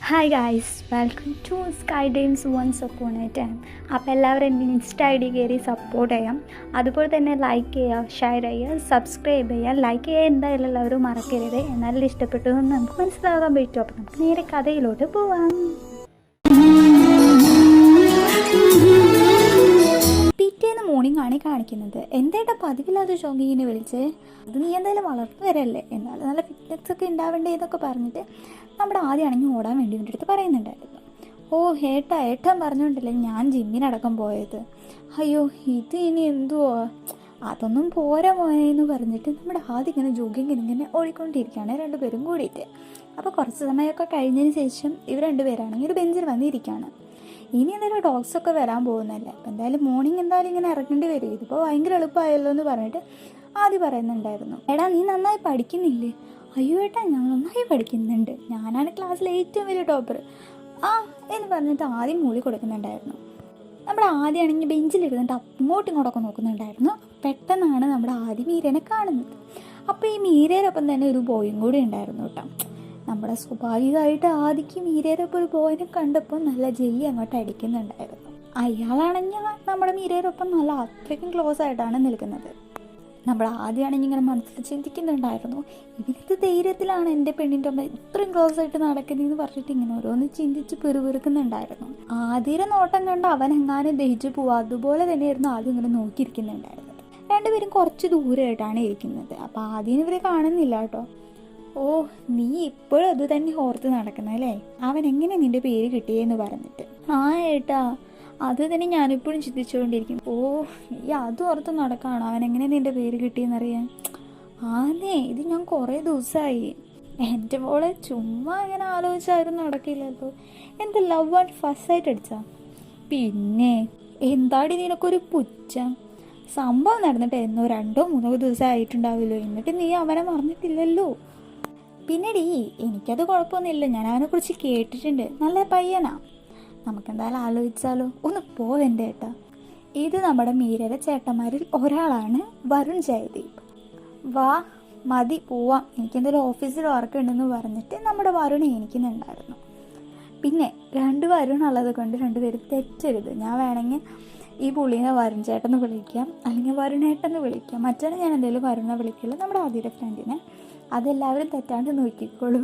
Hi guys, welcome to sky dreams once upon a time. അപ്പോൾ എല്ലാവരും എൻ്റെ insta I D കയറി support ചെയ്യാം. അതുപോലെ തന്നെ ലൈക്ക് ചെയ്യുക, ഷെയർ ചെയ്യുക, സബ്സ്ക്രൈബ് ചെയ്യുക. ലൈക്ക് ചെയ്യുക എന്തായാലും എല്ലാവരും മറക്കരുത്. എന്നാലും ഇഷ്ടപ്പെട്ടു എന്ന് നമുക്ക് മനസ്സിലാകാൻ പറ്റും. അപ്പോൾ നമുക്ക് നേരെ കഥയിലോട്ട് പോവാം. പിറ്റേന്ന് മോർണിംഗ് ആണ് കാണിക്കുന്നത്. എന്തായിട്ടാ പതിവില്ലാതെ ജോഗിങ്ങിനെ വിളിച്ചേ? അത് നീ എന്തായാലും വളർന്നു വരല്ലേ, എന്നാലും നല്ല ഫിറ്റ്നസ് ഒക്കെ ഉണ്ടാവേണ്ടേ എന്നൊക്കെ പറഞ്ഞിട്ട് നമ്മുടെ ആദ്യമാണെങ്കിൽ ഓടാൻ വേണ്ടി എൻ്റെ അടുത്ത് പറയുന്നുണ്ടായിരുന്നു. ഓ ഏട്ടൻ പറഞ്ഞുകൊണ്ടല്ലേ ഞാൻ ജിമ്മിനടക്കം പോയത്. അയ്യോ ഇത് ഇനി എന്തുവാ, അതൊന്നും പോരാ മോനെന്ന് പറഞ്ഞിട്ട് നമ്മുടെ ആദ്യം ഇങ്ങനെ ജോഗിങ്ങിനിങ്ങനെ ഓടിക്കൊണ്ടിരിക്കുകയാണ് രണ്ടുപേരും കൂടിയിട്ട്. അപ്പോൾ കുറച്ച് സമയമൊക്കെ കഴിഞ്ഞതിന് ശേഷം ഇവർ രണ്ടുപേരാണെങ്കിൽ ഒരു ബെഞ്ചിൽ വന്നിരിക്കുകയാണ്. ഇനി എന്തായാലും ഡോഗ്സൊക്കെ വരാൻ പോകുന്നല്ലേ, അപ്പം എന്തായാലും മോർണിംഗ് എന്തായാലും ഇങ്ങനെ ഇറങ്ങേണ്ടി വരും, ഇതിപ്പോൾ ഭയങ്കര എളുപ്പമായല്ലോ എന്ന് പറഞ്ഞിട്ട് ആദ്യം പറയുന്നുണ്ടായിരുന്നു. എടാ നീ നന്നായി പഠിക്കുന്നില്ലേ? അയ്യോ ഏട്ടാ ഞാൻ നന്നായി പഠിക്കുന്നുണ്ട്, ഞാനാണ് ക്ലാസ്സിലെ ഏറ്റവും വലിയ ടോപ്പർ എന്ന് പറഞ്ഞിട്ട് ആദ്യം മൂളി കൊടുക്കുന്നുണ്ടായിരുന്നു. നമ്മുടെ ആദ്യമാണെങ്കിൽ ബെഞ്ചിലിരുന്നിട്ട് അങ്ങോട്ടും ഇങ്ങോട്ടൊക്കെ നോക്കുന്നുണ്ടായിരുന്നു. പെട്ടെന്നാണ് നമ്മുടെ ആദ്യം മീരനെ കാണുന്നത്. അപ്പോൾ ഈ മീരയോടൊപ്പം തന്നെ ഒരു ബോയും കൂടി ഉണ്ടായിരുന്നു കേട്ടോ. നമ്മുടെ സ്വാഭാവികമായിട്ട് ആദ്യം മീരയോടൊപ്പം ഒരു ബോയിനെ കണ്ടപ്പോൾ നല്ല ജെല്ലി അങ്ങോട്ട് അടിക്കുന്നുണ്ടായിരുന്നു. അയാളാണെങ്കിൽ നമ്മുടെ മീരയോടൊപ്പം നല്ല അത്രയ്ക്കും ക്ലോസ് ആയിട്ടാണ് നിൽക്കുന്നത്. നമ്മുടെ ആദ്യമാണെങ്കിൽ ഇങ്ങനെ മനസ്സിൽ ചിന്തിക്കുന്നുണ്ടായിരുന്നു, ഇവരത് ധൈര്യത്തിലാണ് എൻ്റെ പെണ്ണിൻ്റെ അമ്മ ഇത്രയും ക്ലോസ് ആയിട്ട് നടക്കുന്നതെന്ന് പറഞ്ഞിട്ട് ഇങ്ങനെ ഓരോന്ന് ചിന്തിച്ച് പെറുപെറുക്കുന്നുണ്ടായിരുന്നു. ആദ്യയുടെ നോട്ടം കണ്ട് അവൻ എങ്ങാനും ദഹിച്ചു പോവുക, അതുപോലെ തന്നെയായിരുന്നു ആദ്യം ഇങ്ങനെ നോക്കിയിരിക്കുന്നുണ്ടായിരുന്നത്. രണ്ടുപേരും കുറച്ച് ദൂരമായിട്ടാണ് ഇരിക്കുന്നത്. അപ്പോൾ ആദ്യം ഇവരെ കാണുന്നില്ല കേട്ടോ. ഓ നീ ഇപ്പോഴും അത് തന്നെ ഓർത്ത് നടക്കുന്നല്ലേ, അവൻ എങ്ങനെ നിൻ്റെ പേര് കിട്ടിയെന്ന് പറഞ്ഞിട്ട്. ആ ഏട്ടാ അത് തന്നെ ഞാനിപ്പോഴും ചിന്തിച്ചുകൊണ്ടിരിക്കും. ഓ നീ അതും ഓർത്ത് നടക്കുകയാണോ അവൻ എങ്ങനെ നിൻ്റെ പേര് കിട്ടിയെന്നറിയാൻ? ആന്നേ ഇത് ഞാൻ കുറേ ദിവസമായി. എൻ്റെ മോളെ ചുമ്മാ ഇങ്ങനെ ആലോചിച്ചായിരുന്നു നടക്കില്ലല്ലോ. എന്താ ലവ് ആൻഡ് ഫസ്റ്റ് ആയിട്ട് അടിച്ചാ? പിന്നെ എന്താടി നിനക്കൊരു പുച്ഛം? സംഭവം നടന്നിട്ട് എന്നോ 2-3 ദിവസം ആയിട്ടുണ്ടാവില്ലോ, എന്നിട്ട് നീ അവനെ മറന്നിട്ടില്ലല്ലോ. പിന്നെടി എനിക്കത് കുഴപ്പമൊന്നുമില്ല, ഞാൻ അവനെക്കുറിച്ച് കേട്ടിട്ടുണ്ട്, നല്ല പയ്യനാ, നമുക്കെന്തായാലും ആലോചിച്ചാലോ. ഒന്ന് പോവെൻ്റെ ഏട്ടാ. ഇത് നമ്മുടെ മീരയുടെ ചേട്ടന്മാരിൽ ഒരാളാണ് വരുൺ ജയദീപ്. വാ മതി പോവാം, എനിക്കെന്തായാലും ഓഫീസിൽ വർക്ക് ഉണ്ടെന്ന് പറഞ്ഞിട്ട് നമ്മുടെ വരുൺ എണീക്കുന്നുണ്ടായിരുന്നു. പിന്നെ 2 വരുൺ ഉള്ളത് കൊണ്ട് 2 പേരും തെറ്റരുത്. ഞാൻ വേണമെങ്കിൽ ഈ പുള്ളീനെ വരുൺ ചേട്ടന്ന് വിളിക്കാം, അല്ലെങ്കിൽ വരുണേട്ടെന്ന് വിളിക്കാം. മറ്റേ ഞാൻ എന്തെങ്കിലും വരുണെ വിളിക്കില്ല, നമ്മുടെ ആദ്യത്തെ ഫ്രണ്ടിനെ. അതെല്ലാവരും തെറ്റാണ്ട് നോക്കിക്കോളൂ.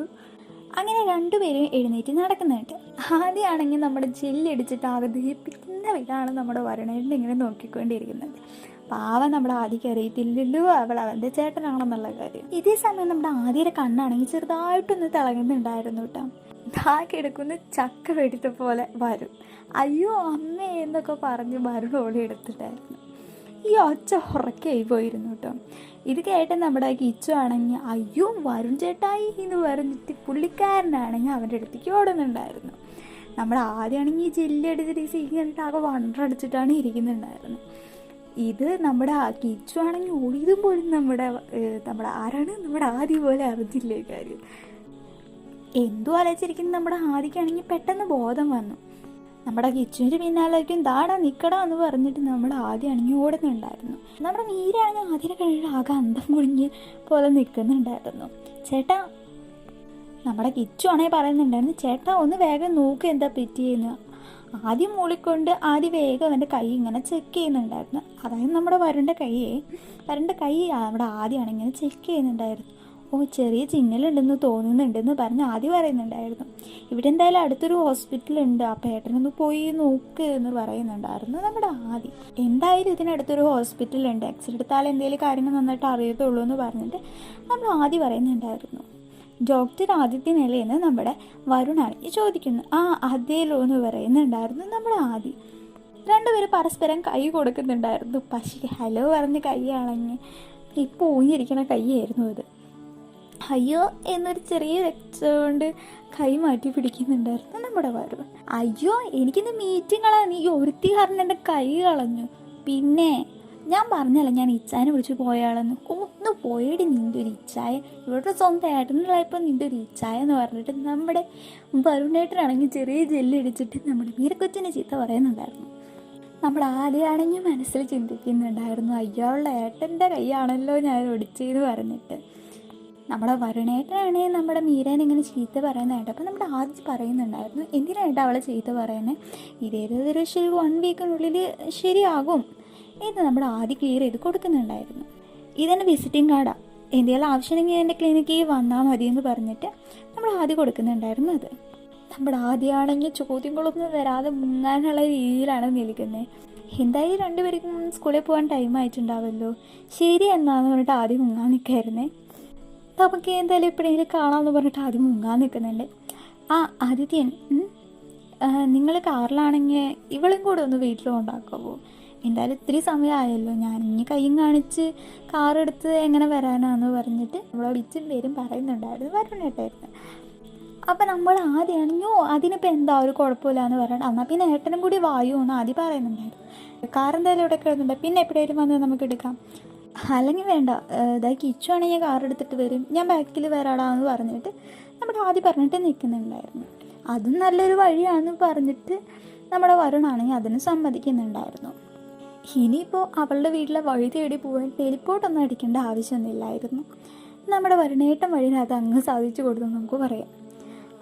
അങ്ങനെ 2 പേരും എഴുന്നേറ്റ് നടക്കുന്നുണ്ട്. ആദ്യമാണെങ്കിൽ നമ്മുടെ ജെല്ലടിച്ചിട്ട് ആഗ്രഹിപ്പിക്കുന്ന വിധമാണ് നമ്മുടെ വരുണേട്ടൻ ഇങ്ങനെ നോക്കിക്കൊണ്ടിരിക്കുന്നത്. പാവം നമ്മുടെ ആദ്യക്ക് അറിയത്തില്ലല്ലോ അവൻ്റെ ചേട്ടനാണെന്നുള്ള കാര്യം. ഇതേ സമയം നമ്മുടെ ആദ്യയുടെ കണ്ണാണെങ്കിൽ ചെറുതായിട്ടൊന്ന് തിളങ്ങുന്നുണ്ടായിരുന്നു കേട്ടോ. കിടക്കുന്ന ചക്ക വെടിത്ത പോലെ വരും. അയ്യോ അമ്മേ എന്നൊക്കെ പറഞ്ഞ് വരുൺ ഓടി എടുത്തിട്ടായിരുന്നു. ഈ ഒച്ച ഉറക്കായി പോയിരുന്നു കേട്ടോ. ഇത് കേട്ട് നമ്മുടെ കിച്ചു ആണെങ്കിൽ അയ്യോ വരുൺ ചേട്ടായി എന്ന് പറഞ്ഞിട്ട് പുള്ളിക്കാരനാണെങ്കിൽ അവൻ്റെ അടുത്തേക്ക് ഓടുന്നുണ്ടായിരുന്നു. നമ്മുടെ ആദ്യമാണെങ്കിൽ ജെല്ലടിച്ചിട്ട് കണ്ടിട്ട് ആകെ വണ്ടടിച്ചിട്ടാണ് ഇരിക്കുന്നുണ്ടായിരുന്നു. ഇത് നമ്മുടെ കിച്ചു ആണെങ്കിൽ ഓടിയതും പോലും നമ്മുടെ ആരാണ് നമ്മുടെ ആദ്യം പോലെ അറിഞ്ഞില്ലേ കാര്യം. എന്തോ ആലോചിച്ചിരിക്കുന്നത് നമ്മുടെ ആദ്യക്കാണെങ്കിൽ പെട്ടെന്ന് ബോധം വന്നു. നമ്മുടെ കിച്ചുവിൻ്റെ പിന്നാലേക്കും ദാടാ നിൽക്കടാ എന്ന് പറഞ്ഞിട്ട് നമ്മുടെ ആദ്യം അണിഞ്ഞു ഓടുന്നുണ്ടായിരുന്നു. നമ്മുടെ മീരയാണെങ്കിൽ ആദ്യം കഴിഞ്ഞിട്ട് ആകെ അന്തം കുളിഞ്ഞ് പോലെ നിൽക്കുന്നുണ്ടായിരുന്നു. ചേട്ടാ നമ്മുടെ കിച്ചു ആണെങ്കിൽ പറയുന്നുണ്ടായിരുന്നു, ചേട്ടാ ഒന്ന് വേഗം നോക്ക് എന്താ പറ്റിയെന്ന്. ആദ്യം മൂളിക്കൊണ്ട് ആദ്യം വേഗം അവൻ്റെ കൈ ഇങ്ങനെ ചെക്ക് ചെയ്യുന്നുണ്ടായിരുന്നു. അതായത് നമ്മുടെ വരുണിൻ്റെ കൈ നമ്മുടെ ആദ്യമാണ് ഇങ്ങനെ ചെക്ക് ചെയ്യുന്നുണ്ടായിരുന്നു. ഓ ചെറിയ ചിഹ്നലുണ്ടെന്ന് തോന്നുന്നുണ്ടെന്ന് പറഞ്ഞ് ആദ്യം പറയുന്നുണ്ടായിരുന്നു. ഇവിടെ എന്തായാലും അടുത്തൊരു ഹോസ്പിറ്റലുണ്ട്, അപ്പോൾ ഏട്ടനൊന്ന് പോയി നോക്ക് എന്ന് പറയുന്നുണ്ടായിരുന്നു നമ്മുടെ ആദ്യം. എന്തായാലും ഇതിനടുത്തൊരു ഹോസ്പിറ്റലുണ്ട്, എക്സ്റേ എടുത്താൽ എന്തെങ്കിലും കാര്യങ്ങൾ നന്നായിട്ട് അറിയത്തുള്ളൂ എന്ന് പറഞ്ഞിട്ട് നമ്മൾ ആദ്യം പറയുന്നുണ്ടായിരുന്നു. ഡോക്ടർ ആദിത്യ നിലയെന്ന് നമ്മുടെ വരുണാണെങ്കിൽ ചോദിക്കുന്നു. അതേലോ എന്ന് പറയുന്നുണ്ടായിരുന്നു നമ്മുടെ ആദ്യം. 2 പേര് പരസ്പരം കൈ കൊടുക്കുന്നുണ്ടായിരുന്നു. പക്ഷേ ഹലോ പറഞ്ഞ് കൈയാണെങ്കിൽ ഇപ്പോൾ ഊഞ്ഞിരിക്കണ കൈയായിരുന്നു അത്. അയ്യോ എന്നൊരു ചെറിയ വെച്ചുകൊണ്ട് കൈ മാറ്റി പിടിക്കുന്നുണ്ടായിരുന്നു നമ്മുടെ വരുൺ. അയ്യോ എനിക്കിന്ന് മീറ്റിങ്ങളാണ്, നീ ഒരുത്തി കാരണം എൻ്റെ കൈ കളഞ്ഞു. പിന്നെ ഞാൻ പറഞ്ഞല്ല ഞാൻ ഇച്ചാനെ വിളിച്ച് പോയാളെന്ന്. ഒന്ന് പോയടി നിൻ്റെ ഒരു ഇച്ചായ, ഇവിടെ സ്വന്തം ഏട്ടനുള്ളപ്പോൾ നിൻ്റെ ഒരു ഇച്ചായ എന്ന് പറഞ്ഞിട്ട് നമ്മുടെ വരുണേട്ടനാണെങ്കിൽ ചെറിയ ജെല്ലടിച്ചിട്ട് നമ്മുടെ മീരക്കൊച്ചിനെ ചീത്ത പറയുന്നുണ്ടായിരുന്നു. നമ്മുടെ ആദ്യമാണെങ്കിൽ മനസ്സിൽ ചിന്തിക്കുന്നുണ്ടായിരുന്നു, അയ്യാളുടെ ഏട്ടൻ്റെ കൈയാണല്ലോ ഞാൻ ഒടിച്ചതെന്ന് പറഞ്ഞിട്ട്. നമ്മുടെ വരുണേട്ടനാണെങ്കിൽ നമ്മുടെ മീരേനെ ഇങ്ങനെ ചീത്ത പറയുന്നതായിട്ട് അപ്പോൾ നമ്മുടെ ആദ്യം പറയുന്നുണ്ടായിരുന്നു, എന്തിനായിട്ട് അവളെ ചീത്ത പറയുന്നത്, ഇതേതൊരു ശരി 1 വീക്കിനുള്ളിൽ ശരിയാകും എന്ന് നമ്മുടെ ആദ്യം ക്ലിയർ ചെയ്ത് കൊടുക്കുന്നുണ്ടായിരുന്നു. ഇതെൻ്റെ വിസിറ്റിംഗ് കാർഡാണ്, എന്തെങ്കിലും ആവശ്യമുണ്ടെങ്കിൽ എൻ്റെ ക്ലിനിക്കിൽ വന്നാൽ മതിയെന്ന് പറഞ്ഞിട്ട് നമ്മൾ ആദ്യം കൊടുക്കുന്നുണ്ടായിരുന്നു. അത് നമ്മുടെ ആദ്യമാണെങ്കിൽ ചോദ്യങ്ങളൊന്നും വരാതെ മുങ്ങാനുള്ള രീതിയിലാണ് നിൽക്കുന്നത്. എന്തായാലും 2 പേർക്കും സ്കൂളിൽ പോകാൻ ടൈം ആയിട്ടുണ്ടാവുമല്ലോ, ശരി എന്നാന്ന് പറഞ്ഞിട്ട് ആദ്യം മുങ്ങാൻ നിൽക്കായിരുന്നേ. നമുക്ക് എന്തായാലും എപ്പോഴെങ്കിലും കാണാമെന്ന് പറഞ്ഞിട്ട് ആദ്യം മുങ്ങാൻ നിൽക്കുന്നുണ്ട്. ആ ആദിത്യൻ, നിങ്ങൾ കാറിലാണെങ്കിൽ ഇവളും കൂടെ ഒന്ന് വീട്ടിൽ കൊണ്ടാക്കാവോ, എന്തായാലും ഇത്തിരി സമയമായല്ലോ, ഞാൻ ഇനി കയ്യും കാണിച്ച് കാറെടുത്ത് എങ്ങനെ വരാനാന്ന് പറഞ്ഞിട്ട് നമ്മളോട് ഇച്ചും പേരും പറയുന്നുണ്ടായിരുന്നു, വരുണേട്ടായിരുന്നു. അപ്പം നമ്മൾ ആദ്യമാണെങ്കോ അതിനിപ്പോൾ എന്താ ഒരു കുഴപ്പമില്ല എന്ന് പറയണം, എന്നാൽ പിന്നെ ഏട്ടനും കൂടി വായു എന്ന് ആദ്യം പറയുന്നുണ്ടായിരുന്നു. കാറെന്തായാലും ഇവിടെ കിടന്നുണ്ട്, പിന്നെ എപ്പോഴേലും വന്ന് നമുക്ക് എടുക്കാം, അല്ലെങ്കിൽ വേണ്ട ഇതായി കിച്ചു ആണെങ്കിൽ കാർ എടുത്തിട്ട് വരും, ഞാൻ ബാക്കിൽ വരാടാന്ന് പറഞ്ഞിട്ട് നമ്മുടെ ആദ്യം പറഞ്ഞിട്ട് നിൽക്കുന്നുണ്ടായിരുന്നു. അതും നല്ലൊരു വഴിയാണെന്ന് പറഞ്ഞിട്ട് നമ്മുടെ വരുണാണെങ്കിൽ അതിന് സമ്മതിക്കുന്നുണ്ടായിരുന്നു. ഇനിയിപ്പോൾ അവളുടെ വീട്ടിലെ വഴി തേടി പോകാൻ ടെലിപ്പോർട്ടൊന്നും അടിക്കേണ്ട ആവശ്യമൊന്നുമില്ലായിരുന്നു, നമ്മുടെ വരുണേട്ടൻ വഴിനകത്ത് അങ്ങ് സാധിച്ചു കൊടുത്തു നമുക്ക് പറയാം.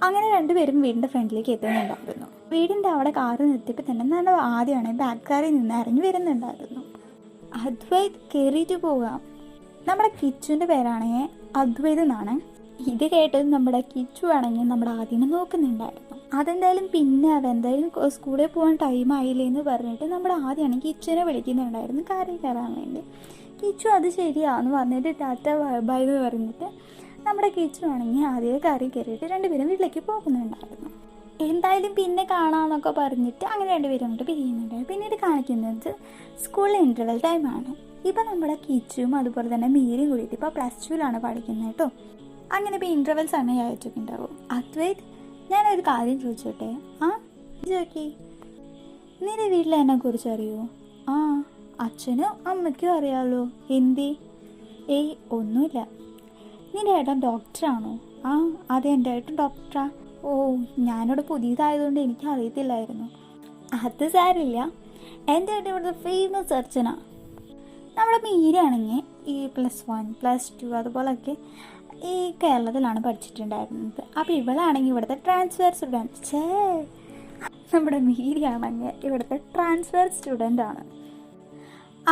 അങ്ങനെ 2 പേരും വീടിൻ്റെ ഫ്രണ്ടിലേക്ക് എത്തുന്നുണ്ടായിരുന്നു. വീടിൻ്റെ അവിടെ കാറ് നിർത്തിയപ്പോൾ തന്നെ നമ്മുടെ ആദ്യമാണെങ്കിൽ ബാക്ക് കാറിൽ നിന്ന് ഇറങ്ങി വരുന്നുണ്ടായിരുന്നു. അദ്വൈത് കയറിയിട്ട് പോകാം, നമ്മുടെ കിച്ചുവിൻ്റെ പേരാണെങ്കിൽ അദ്വൈത് എന്നാണ്. ഇത് കേട്ടത് നമ്മുടെ കിച്ചു ആണെങ്കിൽ നമ്മുടെ ആദ്യം നോക്കുന്നുണ്ടായിരുന്നു. അതെന്തായാലും പിന്നെ അതെന്തായാലും സ്കൂളിൽ പോകാൻ ടൈം ആയില്ലേ എന്ന് പറഞ്ഞിട്ട് നമ്മുടെ ആദ്യമാണെങ്കിൽ കിച്ചുവിനെ വിളിക്കുന്നുണ്ടായിരുന്നു കാറിൽ കയറാൻ വേണ്ടി. കിച്ചു അത് ശരിയാന്ന് പറഞ്ഞിട്ട് ടാറ്റ ബൈ എന്ന് പറഞ്ഞിട്ട് നമ്മുടെ കിച്ചു ആണെങ്കിൽ ആദ്യമേ കാറിൽ കയറിയിട്ട് 2 പേരും വീട്ടിലേക്ക് പോകുന്നുണ്ടായിരുന്നു. എന്തായാലും പിന്നെ കാണാമെന്നൊക്കെ പറഞ്ഞിട്ട് അങ്ങനെ 2 പേരും കൊണ്ട് പിരിയുന്നുണ്ടായിരുന്നു. പിന്നീട് കാണിക്കുന്നത് സ്കൂളിലെ ഇൻ്റർവെൽ ടൈമാണ്. ഇപ്പം നമ്മുടെ കിച്ചും അതുപോലെ തന്നെ മീരയും കൂടിയിട്ട് ഇപ്പോൾ +2ലാണ് പഠിക്കുന്നത് കേട്ടോ. അങ്ങനെ ഇപ്പോൾ ഇൻ്റർവെൽ സമയമായിട്ടൊക്കെ ഉണ്ടാവും. അദ്വൈത്, ഞാനൊരു കാര്യം ചോദിച്ചോട്ടെ? ആ ചോദിക്കി, നിന്റെ വീട്ടിൽ എന്നെക്കുറിച്ച് അറിയുമോ? ആ, അച്ഛനും അമ്മയ്ക്കും അറിയാമല്ലോ. എന്തി? ഏയ് ഒന്നുമില്ല. നിന്റെ ഏട്ടൻ ഡോക്ടറാണോ? ആ അതെ, എൻ്റെ ഏട്ടൻ ഡോക്ടറാ. ഓ, ഞാനിവിടെ പുതിയതായതുകൊണ്ട് എനിക്ക് അറിയത്തില്ലായിരുന്നു. അത് സാരില്ല, എൻ്റെ ഏട്ടൻ ഇവിടുത്തെ ഫേമസ് സർജനാണ്. നമ്മുടെ മീരയാണെങ്കിൽ ഈ +1 +2 അതുപോലൊക്കെ ഈ കേരളത്തിലാണ് പഠിച്ചിട്ടുണ്ടായിരുന്നത്. അപ്പോൾ ഇവളാണെങ്കിൽ ഇവിടുത്തെ ട്രാൻസ്ഫർ സ്റ്റുഡൻറ്റ്. നമ്മുടെ മീരയാണെങ്കിൽ ഇവിടുത്തെ ട്രാൻസ്ഫർ സ്റ്റുഡൻ്റാണ്.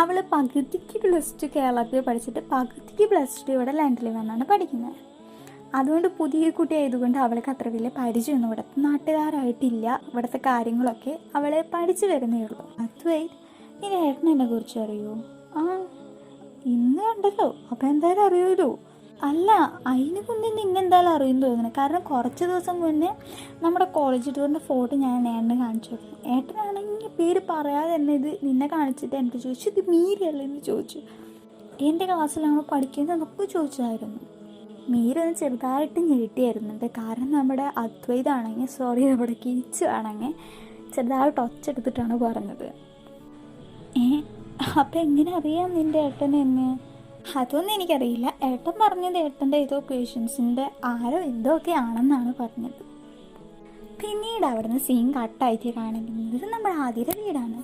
അവൾ പകുതിക്ക് +2 കേരളത്തിൽ പഠിച്ചിട്ട് പകുതിക്ക് +2 ഇവിടെ ലണ്ടനിൽ വന്നാണ് പഠിക്കുന്നത്. അതുകൊണ്ട് പുതിയ കുട്ടി ആയതുകൊണ്ട് അവൾക്ക് അത്ര വലിയ പരിചയമൊന്നും ഇവിടുത്തെ നാട്ടുകാരായിട്ടില്ല. ഇവിടുത്തെ കാര്യങ്ങളൊക്കെ അവളെ പഠിച്ചു വരുന്നേ ഉള്ളൂ. അദ്വൈത്, ഇനി ഏട്ടനെന്നെ കുറിച്ച് അറിയുമോ? ആ, ഇന്ന് കണ്ടല്ലോ, അപ്പം എന്തായാലും അറിയുമല്ലോ. അല്ല, അതിന് മുന്നേ നിന്നെന്തായാലും അറിയുമെന്ന് തോന്നുന്നു. കാരണം കുറച്ച് ദിവസം മുന്നേ നമ്മുടെ കോളേജ് ടൂറിൻ്റെ ഫോട്ടോ ഞാൻ ഏട്ടനെ കാണിച്ചു കൊടുത്തു. ഏട്ടനാണെങ്കിൽ പേര് പറയാതെ തന്നെ ഇത് നിന്നെ കാണിച്ചിട്ട് എൻ്റെ ചോദിച്ചു, ഇത് മീരയല്ലേ എന്ന് ചോദിച്ചു. എൻ്റെ ക്ലാസ്സിലാണോ പഠിക്കുന്നതെന്നൊക്കെ ചോദിച്ചായിരുന്നു. മീര ഒന്ന് ചെറുതായിട്ട് ഞെട്ടിയായിരുന്നുണ്ട്. കാരണം നമ്മുടെ അദ്വൈതാണെങ്കിൽ നമ്മുടെ കിച്ചു ആണെങ്കിൽ ചെറുതായിട്ട് ഒച്ചെടുത്തിട്ടാണ് പറഞ്ഞത്. അപ്പം എങ്ങനെ അറിയാം നിൻ്റെ ഏട്ടൻ എന്നെ? അതൊന്നും എനിക്കറിയില്ല. ഏട്ടൻ പറഞ്ഞത് ഏട്ടൻ്റെ ഏതോ പേഷ്യൻസിൻ്റെ ആരോ എന്തോ ഒക്കെ ആണെന്നാണ് പറഞ്ഞത്. പിന്നീട് അവിടുന്ന് സീൻ കട്ടായിട്ട് കാണിക്കുന്നത് നമ്മുടെ ആദിയുടെ വീടാണ്.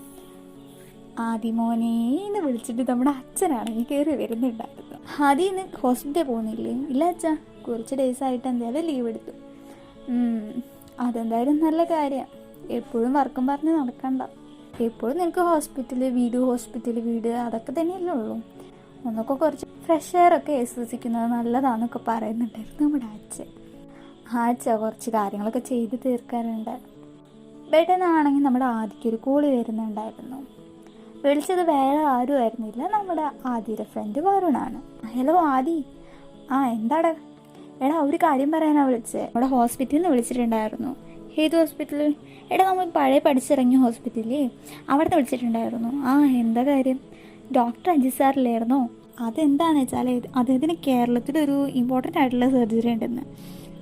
ആദിമോനെ എന്ന് വിളിച്ചിട്ട് നമ്മുടെ അച്ഛനാണെങ്കിൽ കയറി വരുന്നുണ്ടായിരുന്നു. ആദ്യം ഇന്ന് ഹോസ്പിറ്റലിൽ പോകുന്നില്ലേ? ഇല്ല അച്ഛാ, കുറച്ച് ഡേയ്സായിട്ട് എന്തായാലും ലീവ് എടുത്തു. അതെന്തായാലും നല്ല കാര്യമാണ്. എപ്പോഴും വർക്കും പറഞ്ഞ് നടക്കണ്ട. എപ്പോഴും നിനക്ക് ഹോസ്പിറ്റൽ വീട് അതൊക്കെ തന്നെയല്ലേ ഉള്ളൂ. ഒന്നൊക്കെ കുറച്ച് ഫ്രഷ് എയറൊക്കെ ആസ്വദിക്കുന്നത് നല്ലതാണെന്നൊക്കെ പറയുന്നുണ്ടായിരുന്നു നമ്മുടെ അച്ഛൻ. കുറച്ച് കാര്യങ്ങളൊക്കെ ചെയ്ത് തീർക്കാറുണ്ട്. പെട്ടെന്നാണെങ്കിൽ നമ്മുടെ ആദിക്കൊരു കോള് വരുന്നുണ്ടായിരുന്നു. വിളിച്ചത് വേറെ ആരും ആയിരുന്നില്ല, നമ്മുടെ ആദിയുടെ ഫ്രണ്ട് വരുണാണ്. ഹലോ ആദി. ആ എന്താടാ? എടാ ഒരു കാര്യം പറയാനാണ് വിളിച്ചത്. നമ്മുടെ ഹോസ്പിറ്റലിൽ നിന്ന് വിളിച്ചിട്ടുണ്ടായിരുന്നു. ഏത് ഹോസ്പിറ്റലിൽ? എടാ നമ്മൾ പഴയ പഠിച്ചിറങ്ങിയ ഹോസ്പിറ്റലിൽ അവിടെ നിന്ന് വിളിച്ചിട്ടുണ്ടായിരുന്നു. ആ എന്താ കാര്യം? ഡോക്ടർ അജിത് സാറില്ലായിരുന്നോ? അതെന്താണെന്ന് വെച്ചാൽ അദ്ദേഹത്തിന് കേരളത്തിലൊരു ഇമ്പോർട്ടൻ്റ് ആയിട്ടുള്ള സർജറി ഉണ്ടെന്ന്.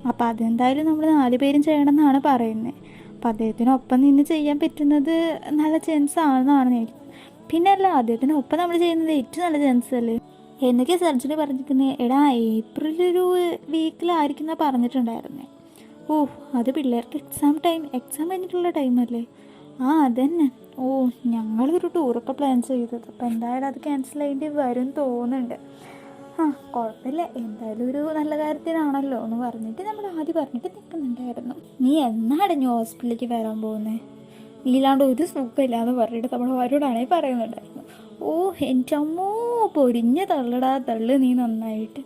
അപ്പോൾ അതെന്തായാലും നമ്മൾ 4 പേരും ചെയ്യണമെന്നാണ് പറയുന്നത്. അപ്പോൾ അദ്ദേഹത്തിനൊപ്പം നിന്ന് ചെയ്യാൻ പറ്റുന്നത് നല്ല ചാൻസ് ആണെന്നാണ് എനിക്ക്. പിന്നെ അല്ല, അദ്ദേഹത്തിനൊപ്പം നമ്മൾ ചെയ്യുന്നത് ഏറ്റവും നല്ല ചാൻസ് അല്ലേ? എന്നൊക്കെ സർജറി പറഞ്ഞിരിക്കുന്നത്? എടാ ഏപ്രിൽ ഒരു വീക്കിലായിരിക്കുന്ന പറഞ്ഞിട്ടുണ്ടായിരുന്നേ. ഓ, അത് പിള്ളേർക്ക് എക്സാം കഴിഞ്ഞിട്ടുള്ള ടൈമല്ലേ? ആ അതന്നെ. ഓ, ഞങ്ങളൊരു ടൂറൊക്കെ പ്ലാൻ ചെയ്തത്. അപ്പോൾ എന്തായാലും അത് ക്യാൻസൽ ചെയ്യേണ്ടി വരും തോന്നുന്നുണ്ട്. ആ കുഴപ്പമില്ല, എന്തായാലും ഒരു നല്ല കാര്യത്തിനാണല്ലോ എന്ന് പറഞ്ഞിട്ട് നമ്മൾ ആദ്യം പറഞ്ഞിട്ട് നിൽക്കുന്നുണ്ടായിരുന്നു. നീ എന്നാടഞ്ഞു ഹോസ്പിറ്റലിലേക്ക് വരാൻ പോകുന്നത്, നീലാണ്ട് ഒരു സുഖമില്ല എന്ന് പറഞ്ഞിട്ട് നമ്മൾ അവരോടാണെങ്കിൽ പറയുന്നുണ്ടായിരുന്നു. ഓ എൻ്റെ അമ്മോ പൊരിഞ്ഞ തള്ളടാ തള്ളു നീ നന്നായിട്ട്.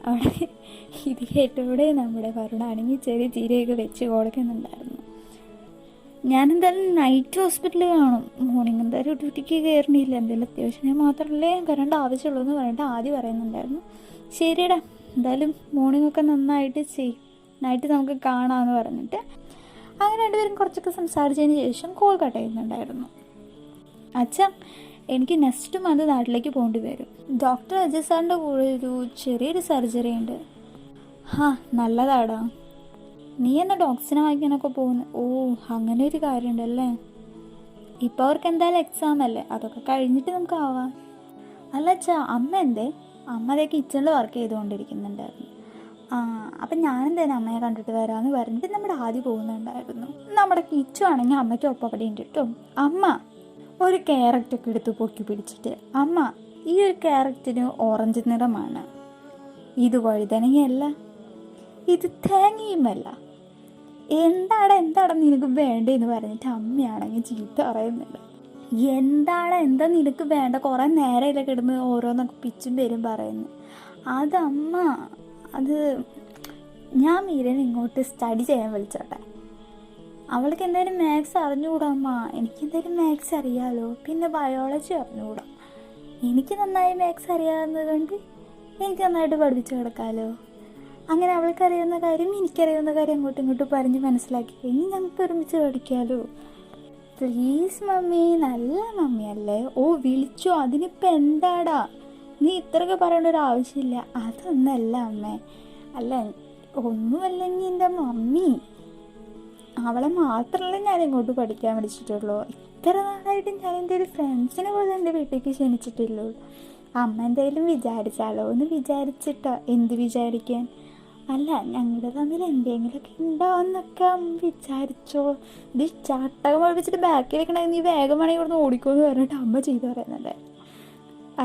അവിടെ ഇത് കേട്ടോടെ നമ്മുടെ വരുണാണെങ്കിൽ ചെറിയ ചീരയൊക്കെ വെച്ച് കൊടുക്കുന്നുണ്ടായിരുന്നു. ഞാനെന്തായാലും നൈറ്റ് ഹോസ്പിറ്റലിൽ കാണും, മോർണിംഗ് എന്തായാലും ഡ്യൂട്ടിക്ക് കയറണില്ല, എന്തെങ്കിലും അത്യാവശ്യം മാത്രമല്ലേ വരേണ്ട ആവശ്യമുള്ളൂ എന്ന് പറഞ്ഞിട്ട് ആദ്യം പറയുന്നുണ്ടായിരുന്നു. ശരിയടാ, എന്തായാലും മോർണിംഗ് ഒക്കെ നന്നായിട്ട് നൈറ്റ് നമുക്ക് കാണാമെന്ന് പറഞ്ഞിട്ട് അങ്ങനെ രണ്ടുപേരും കുറച്ചൊക്കെ സംസാരിച്ചതിന് ശേഷം കോൾ കട്ട് ചെയ്യുന്നുണ്ടായിരുന്നു. അച്ഛാ, എനിക്ക് നെക്സ്റ്റ് മന്ത് നാട്ടിലേക്ക് പോകേണ്ടി വരും. ഡോക്ടർ അജയ് സാറിൻ്റെ കൂടെ ഒരു ചെറിയൊരു സർജറി ഉണ്ട്. ഹാ നല്ലതാടാ, നീ എന്നാ ഡോക്ടറിനെ വാങ്ങിക്കാനൊക്കെ പോകുന്നു? ഓ അങ്ങനെ ഒരു കാര്യമുണ്ടല്ലേ. ഇപ്പോൾ അവർക്ക് എന്തായാലും എക്സാം അല്ലേ, അതൊക്കെ കഴിഞ്ഞിട്ട് നമുക്ക് ആവാം. അല്ല അച്ഛാ, അമ്മ എന്തേ? അമ്മ അതേ കിച്ചണിൽ വർക്ക് ചെയ്തുകൊണ്ടിരിക്കുന്നുണ്ടായിരുന്നു. ആ അപ്പം ഞാനെന്തായാലും അമ്മയെ കണ്ടിട്ട് വരാമെന്ന് പറഞ്ഞിട്ട് നമ്മുടെ ആദ്യം പോകുന്നുണ്ടായിരുന്നു. നമ്മുടെ കിച്ചു ആണെങ്കിൽ അമ്മയ്ക്ക് ഒപ്പം അവിടെ ഉണ്ട് കേട്ടോ. അമ്മ ഒരു ക്യാരറ്റൊക്കെ എടുത്ത് പൊക്കി പിടിച്ചിട്ട്, അമ്മ ഈ ഒരു ക്യാരറ്റിന് ഓറഞ്ച് നിറമാണ്, ഇത് വഴുതനങ്ങയല്ല, ഇത് തേങ്ങയുമല്ല, എന്താടാ നിനക്ക് വേണ്ടതെന്ന് പറഞ്ഞിട്ട് അമ്മയാണെങ്കിൽ ചീത്ത പറയുന്നുണ്ട്. എന്താ നിനക്ക് വേണ്ട, കുറേ നേരമില്ല കിടന്ന് ഓരോന്നൊക്കെ പിച്ചും പേരും പറയുന്നു. അതമ്മ, അത് ഞാൻ മീരനെ ഇങ്ങോട്ട് സ്റ്റഡി ചെയ്യാൻ വിളിച്ചോട്ടെ, അവൾക്ക് എന്തായാലും മാത്സ് അറിഞ്ഞുകൂടാ അമ്മ. എനിക്കെന്തായാലും മാത്സ് അറിയാമല്ലോ, പിന്നെ ബയോളജി അറിഞ്ഞുകൂടാ. എനിക്ക് നന്നായി മാത്സ് അറിയാവുന്നത് കൊണ്ട് എനിക്ക് നന്നായിട്ട് പഠിപ്പിച്ച് കിടക്കാമല്ലോ. അങ്ങനെ അവൾക്കറിയാവുന്ന കാര്യം എനിക്കറിയാവുന്ന കാര്യം അങ്ങോട്ടും ഇങ്ങോട്ടും പറഞ്ഞ് മനസ്സിലാക്കി കഴിഞ്ഞ് ഞങ്ങൾക്ക് ഒരുമിച്ച് പഠിക്കാമല്ലോ. പ്ലീസ് മമ്മി, നല്ല മമ്മിയല്ലേ. ഓ വിളിച്ചോ, അതിനിപ്പോൾ എന്താടാ, നീ ഇത്രയൊക്കെ പറയേണ്ട ഒരു ആവശ്യമില്ല. അതൊന്നല്ല അമ്മേ, അല്ല ഒന്നുമല്ലെങ്കിൽ എൻ്റെ മമ്മി, അവളെ മാത്രമല്ല ഞാൻ ഇങ്ങോട്ട് പഠിക്കാൻ വിളിച്ചിട്ടുള്ളൂ. ഇത്ര നാളായിട്ട് ഞാൻ എൻ്റെ ഒരു ഫ്രണ്ട്സിനെ പോലും എൻ്റെ വീട്ടിലേക്ക് ക്ഷണിച്ചിട്ടുള്ളൂ. അമ്മ എന്തായാലും വിചാരിച്ചാലോ എന്ന് വിചാരിച്ചിട്ടോ. എന്ത് വിചാരിക്കാൻ, അല്ല ഞങ്ങളുടെ തമ്മിൽ എന്തെങ്കിലുമൊക്കെ ഉണ്ടാവുമെന്നൊക്കെ വിചാരിച്ചോ. ഇത് ചാട്ടകം പഠിപ്പിച്ചിട്ട് ബാക്കിൽ വെക്കണേ, നീ വേഗം വേണമെങ്കിൽ ഇവിടുന്ന് ഓടിക്കുമെന്ന് പറഞ്ഞിട്ട് അമ്മ ചെയ്ത് പറയുന്നുണ്ട്.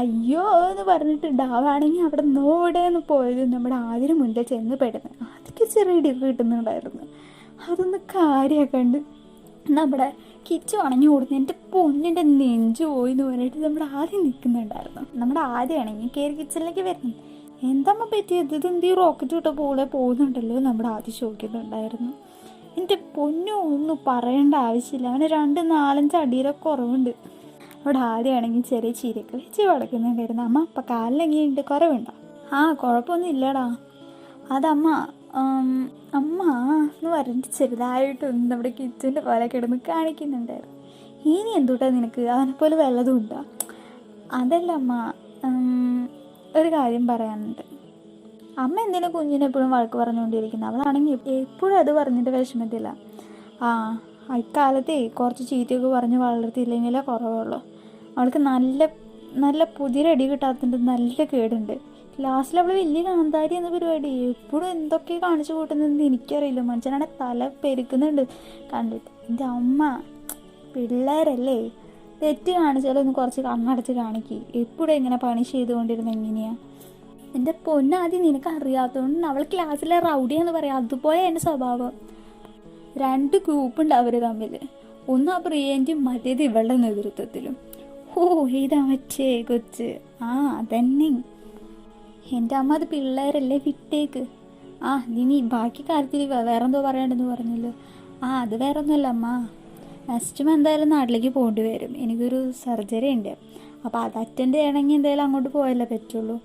അയ്യോ എന്ന് പറഞ്ഞിട്ട് ഡാവാണെങ്കിൽ അവിടെ നോടെന്ന് പോയത് നമ്മുടെ ആദ്യം മുന്നിൽ ചെന്ന് പെടുന്നു. അതൊക്കെ ചെറിയ ഇടിവ് കിട്ടുന്നുണ്ടായിരുന്നു. അതൊന്ന് കാര്യമാക്കണ്ട് നമ്മുടെ കിച്ചു അണഞ്ഞു കൊടുത്തു. എൻ്റെ പൊന്നിൻ്റെ നെഞ്ചു പോയി എന്ന് പറഞ്ഞിട്ട് നമ്മുടെ ആദ്യം നിൽക്കുന്നുണ്ടായിരുന്നു. നമ്മുടെ ആദ്യമാണെങ്കിൽ കയറി കിച്ചണിലേക്ക് വരുന്നു. എന്താമ്മ പറ്റിയത്, ഇതെന്തീ റോക്കറ്റ് വിട്ട പോലെ പോകുന്നുണ്ടല്ലോ നമ്മുടെ ആദ്യം ചോദിക്കുന്നുണ്ടായിരുന്നു. എൻ്റെ പൊന്നു ഒന്നും പറയേണ്ട ആവശ്യമില്ല, അവന് 2-4 അടിയിലൊക്കെ കുറവുണ്ട്. അവിടെ ആദ്യമാണെങ്കിൽ ചെറിയ ചീരയൊക്കെ വെച്ച് വളക്കുന്നുണ്ടായിരുന്നു. അമ്മ അപ്പം കാലിലെങ്ങനെയുണ്ട്, കുറവുണ്ടോ? ആ കുഴപ്പമൊന്നും ഇല്ലടാ. അതമ്മ അമ്മ എന്ന് പറഞ്ഞിട്ട് ചെറുതായിട്ടൊന്നും നമ്മുടെ കിച്ചൻ്റെ പോലെ കിടന്ന് കാണിക്കുന്നുണ്ടായിരുന്നു. ഇനി എന്തുട്ടാ നിനക്ക്, അതിനെപ്പോലെ വല്ലതും ഉണ്ടോ? അതല്ല അമ്മ, ഒരു കാര്യം പറയാനുണ്ട്. അമ്മ എന്തിനാ കുഞ്ഞിനെ എപ്പോഴും വഴക്ക് പറഞ്ഞുകൊണ്ടിരിക്കുന്നത്? അവളാണെങ്കിൽ എപ്പോഴും അത് പറഞ്ഞിട്ട് വിഷമത്തില്ല. ഇക്കാലത്തെ കുറച്ച് ചീത്തയൊക്കെ പറഞ്ഞ് വളർത്തിയില്ലെങ്കിലേ കുറവുള്ളൂ. അവൾക്ക് നല്ല നല്ല പുതിയൊരടി കിട്ടാത്തതിൻ്റെ നല്ല കേടുണ്ട്. ലാസ്റ്റിൽ അവൾ വലിയ കാന്താരി എന്ന പരിപാടി എപ്പോഴും എന്തൊക്കെ കാണിച്ചു കൂട്ടുന്നതെന്ന് എനിക്കറിയില്ല. മനുഷ്യനാണ് തല പെരുക്കുന്നുണ്ട് കണ്ടിട്ട്. എൻ്റെ അമ്മ, പിള്ളേരല്ലേ, തെറ്റ് കാണിച്ചാലും ഒന്ന് കുറച്ച് കണ്ണടച്ച് കാണിക്കുക. എപ്പോഴും ഇങ്ങനെ പണിഷ് ചെയ്തുകൊണ്ടിരുന്ന എങ്ങനെയാണ്? എൻ്റെ പൊന്നാദ്യം നിനക്ക് അറിയാത്തതുകൊണ്ട് അവൾ ക്ലാസ്സിലെ റൗഡിയാന്ന് പറയാം. അതുപോലെ എൻ്റെ സ്വഭാവം. 2 ഗ്രൂപ്പുണ്ട് അവർ തമ്മിൽ. ഒന്ന് ആ പ്രിയൻ്റെയും മറ്റേത് ഇവളുടെ നേതൃത്വത്തിലും. ഓ ഇതാ മറ്റേ കൊച്ച്, അതന്നെ. എൻ്റെ അമ്മ, അത് പിള്ളേരല്ലേ, വിട്ടേക്ക്. നീ ബാക്കി കാര്യത്തിൽ വേറെന്തോ പറയണ്ടെന്ന് പറഞ്ഞല്ലോ. അത് വേറെ ഒന്നുമല്ല അമ്മ, നെക്സ്റ്റ് മന്ത് എന്തായാലും നാട്ടിലേക്ക് പോകേണ്ടി വരും. എനിക്കൊരു സർജറി ഉണ്ട്, അപ്പോൾ അത് അറ്റൻഡ് ചെയ്യണമെങ്കിൽ എന്തായാലും അങ്ങോട്ട് പോയല്ലേ പറ്റുള്ളൂ.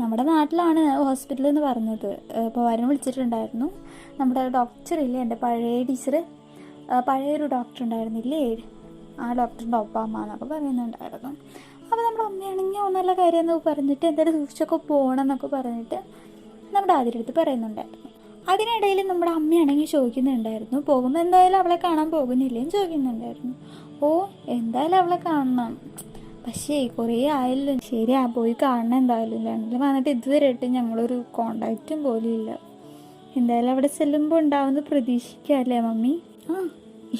നമ്മുടെ നാട്ടിലാണ് ഹോസ്പിറ്റൽ എന്ന് പറഞ്ഞത്. അപ്പോൾ വരാൻ വിളിച്ചിട്ടുണ്ടായിരുന്നു. നമ്മുടെ ഡോക്ടറില്ലേ, എൻ്റെ പഴയ ടീച്ചർ, പഴയൊരു ഡോക്ടർ ഉണ്ടായിരുന്നില്ലേ, ആ ഡോക്ടറിൻ്റെ ഒപ്പം അമ്മ എന്നൊക്കെ പറയുന്നുണ്ടായിരുന്നു. അപ്പോൾ നമ്മുടെ അമ്മയാണെങ്കിൽ നല്ല കാര്യം എന്നൊക്കെ പറഞ്ഞിട്ട് എന്തായാലും സൂക്ഷിച്ചൊക്കെ പോകണം എന്നൊക്കെ പറഞ്ഞിട്ട് നമ്മുടെ ആദ്യടുത്ത് പറയുന്നുണ്ടായിരുന്നു. അതിനിടയിൽ നമ്മുടെ അമ്മയാണെങ്കിൽ ചോദിക്കുന്നുണ്ടായിരുന്നു, പോകുമ്പോൾ എന്തായാലും അവളെ കാണാൻ പോകുന്നില്ലേന്ന് ചോദിക്കുന്നുണ്ടായിരുന്നു. ഓ എന്തായാലും അവളെ കാണണം, പക്ഷേ കുറേ ആയല്ലോ. ശരിയാ, പോയി കാണണം എന്തായാലും. ലണ്ടനിൽ വന്നിട്ട് ഇതുവരെയായിട്ട് ഞങ്ങളൊരു കോണ്ടാക്റ്റും പോലും ഇല്ല. എന്തായാലും അവിടെ ചെല്ലുമ്പോൾ ഉണ്ടാവുമെന്ന് പ്രതീക്ഷിക്കാമല്ലേ മമ്മി?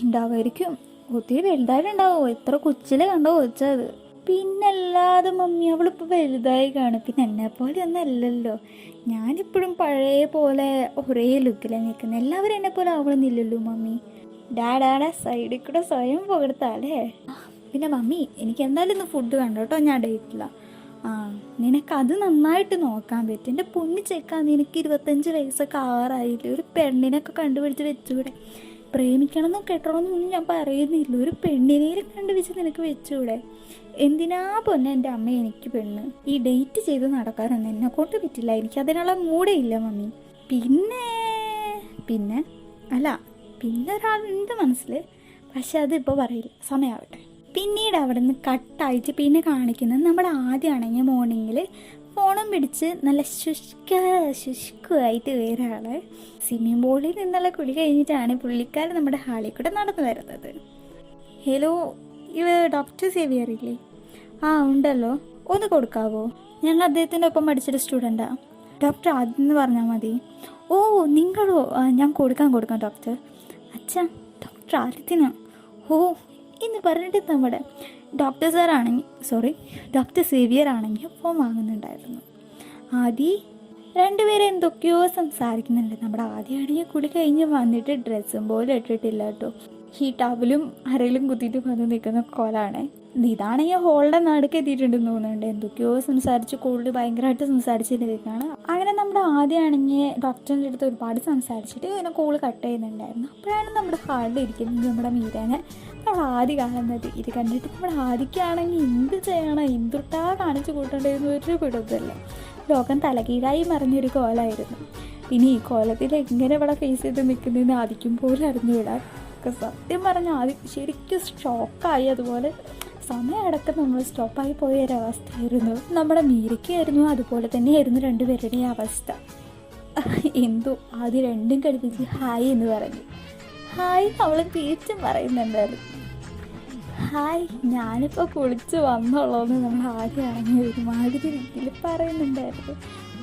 ഉണ്ടാവുമായിരിക്കും, ഒത്തിരി വലുതായിട്ടുണ്ടാവുമോ, ഇത്ര കൊച്ചിലെ കണ്ടോ കൊച്ചത്. പിന്നല്ലാതെ മമ്മി, അവളിപ്പോൾ വലുതായി കാണും. പിന്നെ എന്നെ പോലെ ഒന്നും അല്ലല്ലോ. ഞാനിപ്പോഴും പഴയ പോലെ ഒരേ ലുക്കിലാണ് നിൽക്കുന്നത്. എല്ലാവരും എന്നെ പോലെ ആവണമെന്നില്ലല്ലോ മമ്മി. ഡാഡാടെ സൈഡിൽ കൂടെ സ്വയം പുകഴ്ത്താലേ. പിന്നെ മമ്മി, എനിക്ക് എന്തായാലും ഇന്ന് ഫുഡ് വേണ്ട കേട്ടോ, ഞാൻ ഡേറ്റില്ല. നിനക്കത് നന്നായിട്ട് നോക്കാൻ പറ്റും. എൻ്റെ പൊന്നു ചെക്കാൻ, നിനക്ക് 25 വയസ്സൊക്കെ ആറായില്ലേ? ഒരു പെണ്ണിനൊക്കെ കണ്ടുപിടിച്ച് വെച്ചുകൂടെ? പ്രേമിക്കണമെന്നും കെട്ടണമെന്നൊന്നും ഞാൻ പറയുന്നില്ല. ഒരു പെണ്ണിനേലും കണ്ടുപിടിച്ച് നിനക്ക് വെച്ചുകൂടെ? എന്തിനാ പൊന്നെ എൻ്റെ അമ്മ എനിക്ക് പെണ്ണ്? ഈ ഡേറ്റ് ചെയ്ത് നടക്കാനൊന്നും എന്നെ കൊണ്ട് പറ്റില്ല. എനിക്ക് അതിനുള്ള മൂടേ ഇല്ല മമ്മി. പിന്നെ അല്ല, പിന്നെ ഒരാളുണ്ട് മനസ്സിൽ, പക്ഷെ അതിപ്പോൾ പറയില്ല, സമയമാവട്ടെ. പിന്നീട് അവിടെ നിന്ന് കട്ടയച്ച് പിന്നെ കാണിക്കുന്നത് നമ്മുടെ ആദ്യമാണെങ്കിൽ മോർണിംഗിൽ ഫോണും പിടിച്ച് നല്ല ശുഷ്കുമായിട്ട് വേറെ ആൾ സ്വിമ്മിംഗ് പൂളിൽ നിന്നുള്ള കുളി കഴിഞ്ഞിട്ടാണ് പുള്ളിക്കാരൻ നമ്മുടെ ഹാളിൽ കൂടെ നടന്നു വരുന്നത്. ഹലോ, ഇവ ഡോക്ടർ സേവിയർ ഇല്ലേ? ഉണ്ടല്ലോ, ഒന്ന് കൊടുക്കാവോ? ഞങ്ങൾ അദ്ദേഹത്തിൻ്റെ ഒപ്പം പഠിച്ചൊരു സ്റ്റുഡൻറ്റാണ്. ഡോക്ടർ ആദ്യം പറഞ്ഞാൽ മതി. ഓ, നിങ്ങളോ? ഞാൻ കൊടുക്കാം ഡോക്ടർ. അച്ഛാ, ഡോക്ടർ ആദ്യത്തിനാ? ഓ എന്ന് പറഞ്ഞിട്ട് നമ്മുടെ ഡോക്ടർ സേവിയർ ആണെങ്കിൽ ഫോൺ വാങ്ങുന്നുണ്ടായിരുന്നു. രണ്ടുപേരും എന്തൊക്കെയോ സംസാരിക്കുന്നുണ്ട്. നമ്മുടെ ആദ്യമാണെങ്കിൽ കുളി കഴിഞ്ഞ് വന്നിട്ട് ഡ്രസ്സും പോലും ഇട്ടിട്ടില്ല കേട്ടോ. ഈ ടവലും അരയിലും കുത്തിയിട്ട് വന്ന് നിൽക്കുന്ന കോലാണ്. ഇതാണെങ്കിൽ ഹോളിൻ്റെ നടുക്ക് എത്തിയിട്ടുണ്ടെന്ന് തോന്നുന്നുണ്ട്. എന്തൊക്കെയോ സംസാരിച്ച് കോളിൽ ഭയങ്കരമായിട്ട് സംസാരിച്ചിട്ട് നിൽക്കുകയാണ്. അങ്ങനെ നമ്മുടെ ആദ്യമാണെങ്കിൽ ഡോക്ടറിൻ്റെ അടുത്ത് ഒരുപാട് സംസാരിച്ചിട്ട് ഇങ്ങനെ കോള് കട്ട് ചെയ്യുന്നുണ്ടായിരുന്നു. അപ്പോഴാണ് നമ്മുടെ ഹാളിൽ ഇരിക്കുന്നത് നമ്മുടെ മീരനെ നമ്മൾ ആദ്യം കാണുന്നത്. ഇത് കണ്ടിട്ട് നമ്മുടെ ആദ്യക്കാണെങ്കിൽ എന്ത് ചെയ്യണം, എന്തൊട്ടാ കാണിച്ചു കൂട്ടേണ്ടതെന്ന് ഒരു പിടുത്തല്ല. ലോകം തലകീഴായി മറിഞ്ഞൊരു കോലമായിരുന്നു. പിന്നെ ഈ കോലത്തിൽ എങ്ങനെ ഇവിടെ ഫേസ് ചെയ്ത് നിൽക്കുന്നതെന്ന് ആദ്യം പോലും അറിഞ്ഞുവിടാൻ സത്യം പറഞ്ഞാൽ ആദ്യം ശരിക്കും ഷോക്കായി. അതുപോലെ സമയമടക്കം നമ്മൾ സ്റ്റോപ്പായി പോയ ഒരവസ്ഥയായിരുന്നു. നമ്മുടെ മീരയ്ക്കായിരുന്നു അതുപോലെ തന്നെയായിരുന്നു രണ്ടുപേരുടെയും അവസ്ഥ. എന്തോ ആദ്യം രണ്ടും കളിപ്പിച്ച് ഹായ് എന്ന് പറഞ്ഞു. ഹായ് അവൾ തിരിച്ചും പറയുന്നുണ്ടായിരുന്നു. ഹായ്, ഞാനിപ്പോൾ കുളിച്ച് വന്നോളൂന്ന് നമ്മൾ ആദ്യമാണെങ്കിൽ ഒരുമാതിരി രീതിയിൽ പറയുന്നുണ്ടായിരുന്നു.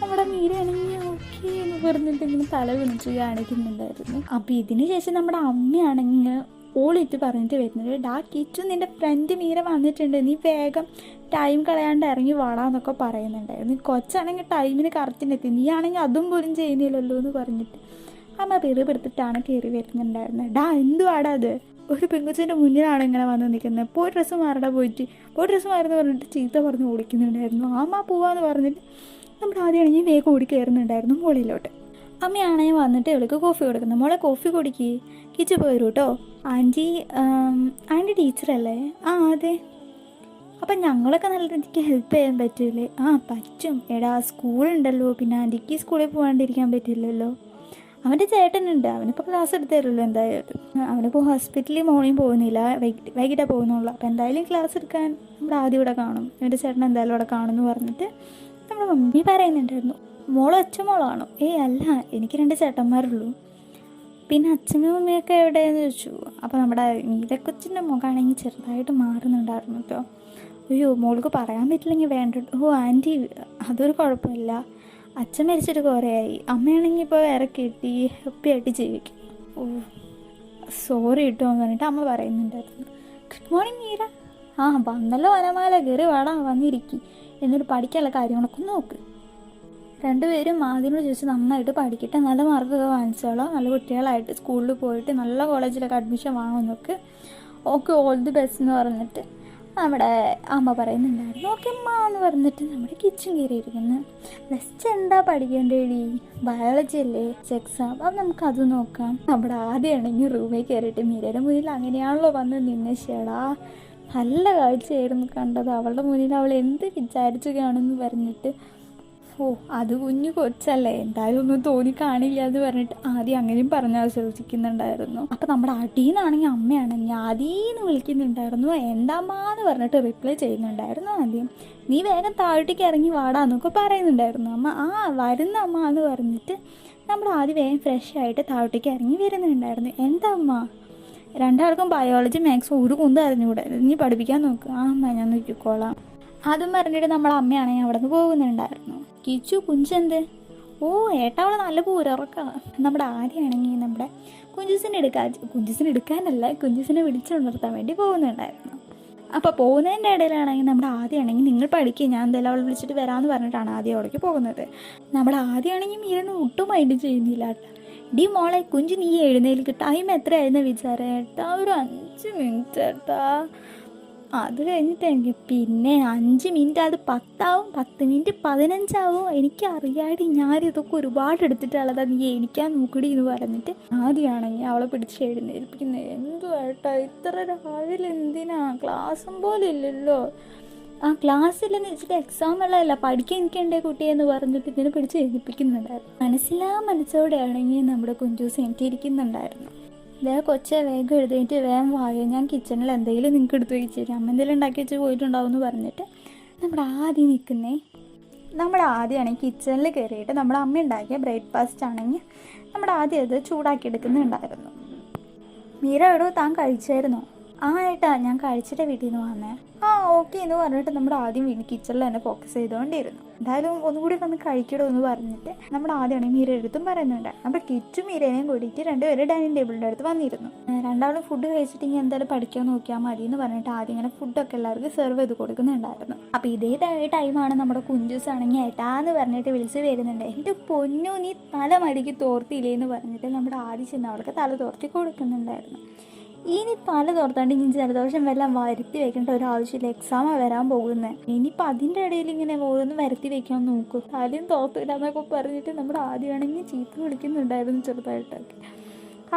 നമ്മുടെ മീരയാണെങ്കിൽ ഓക്കെ എന്ന് പറഞ്ഞിട്ട് ഇങ്ങനെ തല വിളിച്ച് കാണിക്കുന്നുണ്ടായിരുന്നു. അപ്പോൾ ഇതിന് ശേഷം നമ്മുടെ അമ്മയാണെങ്കിൽ ഓളിട്ട് പറഞ്ഞിട്ട് വരുന്നുണ്ട്. കിച്ചു, നിൻ്റെ ഫ്രണ്ട് മീര വന്നിട്ടുണ്ട്, നീ വേഗം ടൈം കളയാണ്ട് ഇറങ്ങി വാടാന്നൊക്കെ പറയുന്നുണ്ടായിരുന്നു. കൊച്ചാണെങ്കിൽ ടൈമിന് കറക്റ്റിനെത്തി, നീ ആണെങ്കിൽ അതും പോലും ചെയ്യുന്നില്ലല്ലോ എന്ന് പറഞ്ഞിട്ട് അമ്മ പെറുപെടുത്തിട്ടാണ് കയറി വരുന്നുണ്ടായിരുന്നത്. എന്തുവാടാ അത്? ഒരു പെങ്കുച്ചിൻ്റെ മുന്നിലാണ് ഇങ്ങനെ വന്ന് നിൽക്കുന്നത്. പോയി ഡ്രസ്സ് മാറുന്ന പറഞ്ഞിട്ട് ചീത്ത പറഞ്ഞ് ഓടിക്കുന്നുണ്ടായിരുന്നു. അമ്മ പോവാന്ന് പറഞ്ഞിട്ട് നമ്മുടെ ആദ്യമാണെങ്കിൽ വേഗം ഓടി കയറുന്നുണ്ടായിരുന്നു മുകളിലോട്ട്. അമ്മയാണെങ്കിൽ വന്നിട്ട് ഇവൾക്ക് കോഫി കൊടുക്കുന്നു. മോളെ കോഫി കുടിക്ക്, കിച്ചു പോരും കേട്ടോ. ആൻറ്റി ടീച്ചറല്ലേ? അതെ. അപ്പം ഞങ്ങളൊക്കെ നല്ല രീതിക്ക് ഹെൽപ്പ് ചെയ്യാൻ പറ്റില്ലേ? പറ്റും. എടാ, സ്കൂളുണ്ടല്ലോ, പിന്നെ ആൻറ്റിക്ക് സ്കൂളിൽ പോകാണ്ടിരിക്കാൻ പറ്റില്ലല്ലോ. അവൻ്റെ ചേട്ടനുണ്ട്, അവനിപ്പോൾ ക്ലാസ് എടുത്തു തരുമല്ലോ എന്തായാലും. അവനിപ്പോൾ ഹോസ്പിറ്റലിൽ മോർണിംഗ് പോകുന്നില്ല, വൈകിട്ടേ പോകുന്നുള്ളൂ. അപ്പോൾ എന്തായാലും ക്ലാസ് എടുക്കാൻ നമ്മുടെ ആദ്യം ഇവിടെ കാണും, എൻ്റെ ചേട്ടൻ എന്തായാലും ഇവിടെ കാണുമെന്ന് പറഞ്ഞിട്ട് നമ്മുടെ മമ്മി പറയുന്നുണ്ടായിരുന്നു. മോളോ അച്ഛമോളാണോ? അല്ല, എനിക്ക് 2 ചേട്ടന്മാരുള്ളൂ. പിന്നെ അച്ഛനും അമ്മയൊക്കെ എവിടെയെന്ന് ചോദിച്ചു. അപ്പോൾ നമ്മുടെ മീരക്കൊച്ചിൻ്റെ മുഖമാണെങ്കിൽ ചെറുതായിട്ട് മാറുന്നുണ്ടായിരുന്നു കേട്ടോ. അയ്യോ, മോൾക്ക് പറയാൻ പറ്റില്ലെങ്കിൽ വേണ്ട. ആൻറ്റി, അതൊരു കുഴപ്പമില്ല. അച്ഛൻ മരിച്ചിട്ട് കുറേയായി, അമ്മയാണെങ്കിൽ ഇപ്പോൾ വേറെ കിട്ടി ഹാപ്പിയായിട്ട് ജീവിക്കും. സോറി കേട്ടോ എന്ന് പറഞ്ഞിട്ട് അമ്മ പറയുന്നുണ്ടായിരുന്നു. Good morning Meera. വന്നല്ലോ വനമാല, കയറി വാടാ, വന്നിരിക്കും. എന്നിട്ട് പഠിക്കാനുള്ള കാര്യങ്ങളൊക്കെ നോക്ക്. രണ്ടുപേരും ആദ്യമോട് ചോദിച്ച് നന്നായിട്ട് പഠിക്കട്ടെ, നല്ല മാർക്കൊക്കെ വാങ്ങിച്ചോളാം, നല്ല കുട്ടികളായിട്ട് സ്കൂളിൽ പോയിട്ട് നല്ല കോളേജിലൊക്കെ അഡ്മിഷൻ വാങ്ങുന്നൊക്കെ. ഓക്കെ, ഓൾ ദി ബെസ്റ്റ് എന്ന് പറഞ്ഞിട്ട് നമ്മുടെ അമ്മ പറയുന്നുണ്ടായിരുന്നു. ഓക്കെ അമ്മ എന്ന് പറഞ്ഞിട്ട് നമ്മുടെ കിച്ചൺ കയറിയിരിക്കുന്നു. നെക്സ്റ്റ് എന്താ പഠിക്കേണ്ടേടി? ബയോളജി അല്ലേ എക്സാം? അപ്പം നമുക്കത് നോക്കാം. നമ്മുടെ ആദ്യമാണെങ്കിൽ റൂമിൽ കയറിയിട്ട് മീരയുടെ മുന്നിൽ അങ്ങനെയാണല്ലോ വന്ന് നിന്നേടാ. നല്ല കാഴ്ചയായിരുന്നു കണ്ടത്. അവളുടെ മുന്നിൽ അവൾ എന്ത് വിചാരിച്ചു കാണുമെന്ന് പറഞ്ഞിട്ട് അത് കുഞ്ഞു കൊച്ചല്ലേ, എന്തായാലും ഒന്നും തോന്നി കാണില്ല എന്ന് പറഞ്ഞിട്ട് ആദ്യം അങ്ങനെയും പറഞ്ഞ് ആശ്വസിക്കുന്നുണ്ടായിരുന്നു. അപ്പം നമ്മുടെ അടിയെന്നാണെങ്കിൽ അമ്മയാണെങ്കിൽ ആദ്യന്ന് വിളിക്കുന്നുണ്ടായിരുന്നു. എന്താമ്മാന്ന് പറഞ്ഞിട്ട് റിപ്ലൈ ചെയ്യുന്നുണ്ടായിരുന്നു. ആദ്യം നീ വേഗം താഴോട്ടേക്ക് ഇറങ്ങി വാടാന്നൊക്കെ പറയുന്നുണ്ടായിരുന്നു അമ്മ. വരുന്ന അമ്മ എന്ന് പറഞ്ഞിട്ട് നമ്മുടെ ആദ്യം വേഗം ഫ്രഷ് ആയിട്ട് താഴോട്ടേക്ക് ഇറങ്ങി വരുന്നുണ്ടായിരുന്നു. എന്താ അമ്മ, രണ്ടാൾക്കും ബയോളജി മാത്സും ഒരു കുന്തും അറിഞ്ഞുകൂടെ, നീ പഠിപ്പിക്കാൻ നോക്കുക. അമ്മ ഞാൻ നോക്കിക്കോളാം. അതും പറഞ്ഞിട്ട് നമ്മളെ അമ്മയാണെങ്കിൽ അവിടെ നിന്ന് പോകുന്നുണ്ടായിരുന്നു. കിച്ചു, കുഞ്ചെന്ത്? ഏട്ടാവളെ നല്ല പൂരറക്കാം. നമ്മുടെ ആദ്യമാണെങ്കിൽ നമ്മുടെ കുഞ്ചുസിനെ എടുക്കാനല്ല, കുഞ്ചുസിനെ വിളിച്ചുണർത്താൻ വേണ്ടി പോകുന്നുണ്ടായിരുന്നു. അപ്പോൾ പോകുന്നതിൻ്റെ ഇടയിലാണെങ്കിൽ നമ്മുടെ ആദ്യമാണെങ്കിൽ നിങ്ങൾ പഠിക്കുക, ഞാൻ എന്തായാലും അവൾ വിളിച്ചിട്ട് വരാമെന്ന് പറഞ്ഞിട്ടാണ് ആദ്യം അവിടേക്ക് പോകുന്നത്. നമ്മുടെ ആദ്യമാണെങ്കിൽ മീരനെ ഒട്ടും മൈൻഡ് ചെയ്യുന്നില്ല കേട്ടോ. ഡി മോളെ കുഞ്ചു നീ എഴുന്നേൽക്ക്, ടൈം എത്രയായിരുന്നു വിചാരം ഏട്ടാ, ഒരു 5 മിനിറ്റ് ഏട്ടാ. അത് കഴിഞ്ഞിട്ട് എനിക്ക് പിന്നെ 5 മിനിറ്റ് അത് 10 ആവും, 10 മിനിറ്റ് 15 ആവും. എനിക്കറിയാടി ഞാനിതൊക്കെ ഒരുപാട് എടുത്തിട്ടുള്ളതാ, നീ എണിക്കാൻ നോക്കടി എന്ന് പറഞ്ഞിട്ട് ആദ്യമാണെങ്കിൽ അവളെ പിടിച്ച് എഴുന്നേൽപ്പിക്കുന്നത്. എന്തുവാട്ടാ ഇത്ര രാവിലെ എന്തിനാ, ക്ലാസ്സും പോലെ ഇല്ലല്ലോ. ആ ക്ലാസ്സിലെന്ന് വെച്ചിട്ട് എക്സാം ഉള്ളതല്ല, പഠിക്കാൻ എനിക്കുണ്ടേ കുട്ടിയെന്ന് പറഞ്ഞിട്ട് ഇതിനെ പിടിച്ച് എഴുതിപ്പിക്കുന്നുണ്ടായിരുന്നു. മനസ്സോടെയാണെങ്കിൽ നമ്മുടെ കുഞ്ചൂസ് എനിക്കിരിക്കുന്നുണ്ടായിരുന്നു. ഇതേ കൊച്ചെ വേഗം എഴുതിയിട്ട് വേഗം വായോ, ഞാൻ കിച്ചണിൽ എന്തെങ്കിലും നിങ്ങൾക്ക് എടുത്ത് വെച്ചിട്ട് അമ്മ എന്തെങ്കിലും ഉണ്ടാക്കി വെച്ച് പോയിട്ടുണ്ടാവും എന്ന് പറഞ്ഞിട്ട് നമ്മുടെ ആദ്യം നിൽക്കുന്നേ. നമ്മുടെ ആദ്യമാണെങ്കിൽ കിച്ചണിൽ കയറിയിട്ട് നമ്മുടെ അമ്മ ഉണ്ടാക്കിയ ബ്രേക്ക്ഫാസ്റ്റ് ആണെങ്കിൽ നമ്മുടെ ആദ്യം അത് ചൂടാക്കി എടുക്കുന്നുണ്ടായിരുന്നു. മീര എവിടെയോ താൻ കഴിച്ചായിരുന്നോ? ആ ഏട്ടാ ഞാൻ കഴിച്ചിട്ട് വീട്ടിൽ നിന്ന് വന്നേ. ആ ഓക്കെ എന്ന് പറഞ്ഞിട്ട് നമ്മുടെ ആദ്യം വീണ്ടും കിച്ചണിൽ തന്നെ ഫോക്കസ് ചെയ്തുകൊണ്ടിരുന്നു. എന്തായാലും ഒന്നുകൂടി വന്ന് കഴിക്കണോ എന്ന് പറഞ്ഞിട്ട് നമ്മുടെ ആദ്യമാണെങ്കിൽ മീര എടുത്തും പറയുന്നുണ്ട്. അപ്പോൾ കിറ്റും മീരേനെയും കൂടിയിട്ട് രണ്ടുപേരും ഡൈനിങ് ടേബിളിൻ്റെ അടുത്ത് വന്നിരുന്നു. രണ്ടാളും ഫുഡ് കഴിച്ചിട്ടെങ്കിൽ എന്തായാലും പഠിക്കാൻ നോക്കിയാൽ മതി എന്ന് പറഞ്ഞിട്ട് ആദ്യം ഇങ്ങനെ ഫുഡൊക്കെ എല്ലാവർക്കും സെർവ് ചെയ്ത് കൊടുക്കുന്നുണ്ടായിരുന്നു. അപ്പോൾ ഇതേ ടൈമാണ് നമ്മുടെ കുഞ്ചൂസ് ആണെങ്കിൽ ഏട്ടാന്ന് പറഞ്ഞിട്ട് വിളിച്ച് വരുന്നുണ്ട്. എൻ്റെ പൊന്നു നീ തല മടിക്ക് തോർത്തിയില്ലേ എന്ന് പറഞ്ഞിട്ട് നമ്മുടെ ആദ്യം ചെന്ന് അവൾക്ക് തല തോർത്തി കൊടുക്കുന്നുണ്ടായിരുന്നു. ഇനി തല തോർത്താണ്ട് ഇനി ജലദോഷം വല്ലതും വരുത്തി വെക്കേണ്ട ഒരാവശ്യമില്ല, എക്സാമാണ് വരാൻ പോകുന്നത്. ഇനിയിപ്പോൾ അതിൻ്റെ ഇടയിൽ ഇങ്ങനെ ഓരോന്ന് വരുത്തി വെക്കാൻ നോക്കും, തലയും തോർത്തില്ല എന്നൊക്കെ പറഞ്ഞിട്ട് നമ്മുടെ ആദ്യമാണെങ്കിൽ ചീത്ത വിളിക്കുന്നുണ്ടായിരുന്നു ചെറുതായിട്ടൊക്കെ.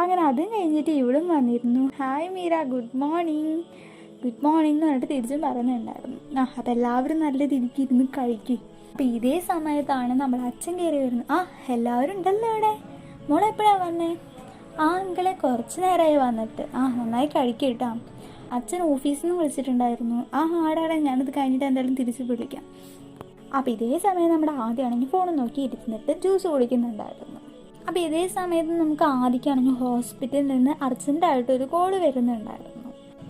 അങ്ങനെ അതും കഴിഞ്ഞിട്ട് ഇവിടും വന്നിരുന്നു. ഹായ് മീര, ഗുഡ് മോർണിംഗ് എന്ന് പറഞ്ഞിട്ട് തിരിച്ചും പറയുന്നുണ്ടായിരുന്നു. അപ്പോൾ എല്ലാവരും നല്ല രീതിക്ക് ഇരുന്ന് കഴിക്കും. അപ്പോൾ ഇതേ സമയത്താണ് നമ്മുടെ അച്ഛൻ കയറി വരുന്നത്. എല്ലാവരും ഉണ്ടല്ലോ ഇവിടെ, മോളെപ്പോഴാണ് വന്നേ? അങ്കിളെ കുറച്ച് നേരമായി വന്നിട്ട്. നന്നായി കഴിക്കും കേട്ടോ. അച്ഛൻ ഓഫീസിൽ നിന്ന് വിളിച്ചിട്ടുണ്ടായിരുന്നു. ആടാടെ ഞാനിത് കഴിഞ്ഞിട്ട് എന്തായാലും തിരിച്ച് വിളിക്കാം. അപ്പോൾ ഇതേ സമയം നമ്മുടെ ആദ്യമാണെങ്കിൽ ഫോൺ നോക്കി ഇരുന്നിട്ട് ജ്യൂസ് കുടിക്കുന്നുണ്ടായിരുന്നു. അപ്പോൾ ഇതേ സമയത്ത് നമുക്ക് ആദ്യമാണെങ്കിൽ ഹോസ്പിറ്റലിൽ നിന്ന് അർജൻറ്റായിട്ടൊരു കോള് വരുന്നുണ്ടായിരുന്നു.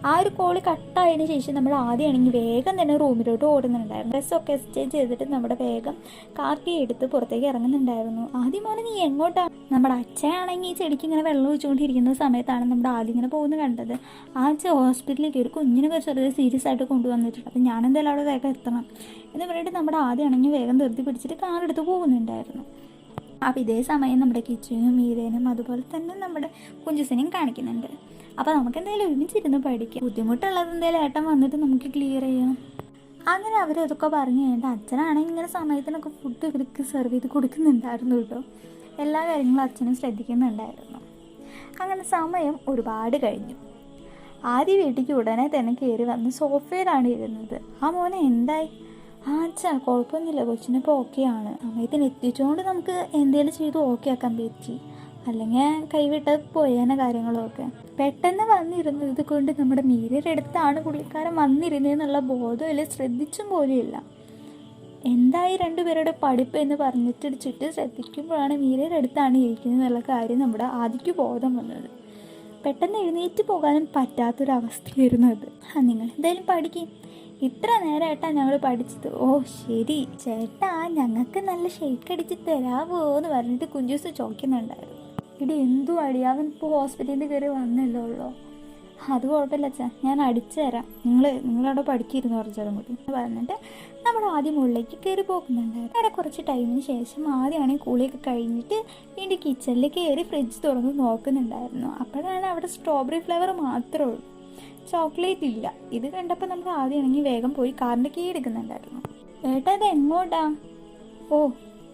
ആ ഒരു കോള് കട്ടായതിന് ശേഷം നമ്മൾ ആദ്യമാണെങ്കിൽ വേഗം തന്നെ റൂമിലോട്ട് ഓടുന്നുണ്ടായിരുന്നു. ഡ്രസ്സൊക്കെ എക്സ്ചേഞ്ച് ചെയ്തിട്ട് നമ്മുടെ വേഗം കാർ കീ എടുത്ത് പുറത്തേക്ക് ഇറങ്ങുന്നുണ്ടായിരുന്നു. ആദ്യം മോനെ നീ എങ്ങോട്ടാണ്? നമ്മുടെ അച്ഛനാണെങ്കിൽ ഈ ചെടിക്ക് ഇങ്ങനെ വെള്ളം ഒഴിച്ചുകൊണ്ടിരിക്കുന്ന സമയത്താണ് നമ്മുടെ ആദ്യം ഇങ്ങനെ പോകുന്നത് കണ്ടത്. ആ അച്ഛൻ ഹോസ്പിറ്റലിലേക്ക് ഒരു കുഞ്ഞിനൊക്കെ ചെറുത് സീരിയസ് ആയിട്ട് കൊണ്ടുവന്നിട്ടുണ്ട്. അപ്പോൾ ഞാനെന്തായാലും അവിടെ വേഗം എത്തണം എന്ന് പറഞ്ഞിട്ട് നമ്മുടെ ആദ്യമാണെങ്കിൽ വേഗം ധൃതി പിടിച്ചിട്ട് കാർ എടുത്ത് പോകുന്നുണ്ടായിരുന്നു. അപ്പോൾ ഇതേ സമയം നമ്മുടെ കിച്ചനും മീരേനും അതുപോലെ തന്നെ നമ്മുടെ കുഞ്ചുസിനെയും കാണിക്കുന്നുണ്ട്. അപ്പോൾ നമുക്ക് എന്തായാലും ഒരുമിച്ചിരുന്ന് പഠിക്കാം, ബുദ്ധിമുട്ടുള്ളത് എന്തായാലും ഏട്ടൻ വന്നിട്ട് നമുക്ക് ക്ലിയർ ചെയ്യാം. അങ്ങനെ അവരതൊക്കെ പറഞ്ഞു കഴിഞ്ഞിട്ട് അച്ഛനാണെങ്കിൽ ഇങ്ങനെ സമയത്തിനൊക്കെ ഫുഡ് ഇവർക്ക് സെർവ് ചെയ്ത് കൊടുക്കുന്നുണ്ടായിരുന്നു കേട്ടോ. എല്ലാ കാര്യങ്ങളും അച്ഛനും ശ്രദ്ധിക്കുന്നുണ്ടായിരുന്നു. അങ്ങനെ സമയം ഒരുപാട് കഴിഞ്ഞു. ആദ്യ വീട്ടിലേക്ക് ഉടനെ തന്നെ കയറി വന്ന് സോഫയിലാണ് ഇരുന്നത്. മോനെ എന്തായി? അച്ഛാ കുഴപ്പമൊന്നുമില്ല, കൊച്ചിനിപ്പോൾ ഓക്കെയാണ്. സമയത്തിന് എത്തിച്ചുകൊണ്ട് നമുക്ക് എന്തെങ്കിലും ചെയ്ത് ഓക്കെ ആക്കാൻ പറ്റി, അല്ലെങ്കിൽ കൈവിട്ട് പോയേനെ കാര്യങ്ങളൊക്കെ. പെട്ടെന്ന് വന്നിരുന്നത് കൊണ്ട് നമ്മുടെ മീരയുടെ അടുത്താണ് പുള്ളിക്കാരൻ വന്നിരുന്നതെന്നുള്ള ബോധമില്ല, ശ്രദ്ധിച്ചും പോലെയില്ല. എന്തായി രണ്ടുപേരുടെ പഠിപ്പ് എന്ന് പറഞ്ഞിട്ട് ചുറ്റും ശ്രദ്ധിക്കുമ്പോഴാണ് മീരയുടെ അടുത്താണ് ഇരിക്കുന്നത് എന്നുള്ള കാര്യം നമ്മുടെ ആദ്യക്ക് ബോധം വന്നത്. പെട്ടെന്ന് എഴുന്നേറ്റ് പോകാനും പറ്റാത്തൊരവസ്ഥയായിരുന്നു അത്. നിങ്ങൾ എന്തായാലും പഠിക്കും, ഇത്ര നേരമായിട്ടാണ് ഞങ്ങൾ പഠിച്ചത്. ശരി ചേട്ടാ, ഞങ്ങൾക്ക് നല്ല ഷെയ്ക്ക് അടിച്ച് തരാമോ എന്ന് പറഞ്ഞിട്ട് കുഞ്ചൂസ് ചോദിക്കുന്നുണ്ടായിരുന്നു. എന്തു അടിയാവൻ ഇപ്പോൾ ഹോസ്പിറ്റലിൽ കയറി വന്നല്ലോ ഉള്ളോ. അത് കുഴപ്പമില്ല അച്ഛാ, ഞാൻ അടിച്ചു തരാം, നിങ്ങളവിടെ പഠിക്കിരുന്നു കുറച്ചേരം കൂടി പറഞ്ഞിട്ട് നമ്മൾ ആദ്യം മുകളിലേക്ക് കയറി പോകുന്നുണ്ടായിരുന്നു. അവിടെ കുറച്ച് ടൈമിന് ശേഷം ആദ്യമാണെങ്കിൽ കൂളിയൊക്കെ കഴിഞ്ഞിട്ട് വീണ്ടും കിച്ചണിൽ കയറി ഫ്രിഡ്ജ് തുറന്ന് നോക്കുന്നുണ്ടായിരുന്നു. അപ്പോഴാണ് അവിടെ സ്ട്രോബെറി ഫ്ലേവർ മാത്രമേ ഉള്ളൂ, ചോക്ലേറ്റ് ഇല്ല. ഇത് കണ്ടപ്പോൾ നമുക്ക് ആദ്യമാണെങ്കിൽ വേഗം പോയി കാറിൻ്റെ കീ എടുക്കുന്നുണ്ടായിരുന്നു. ഏട്ടാ ഇത് എങ്ങോട്ടാ?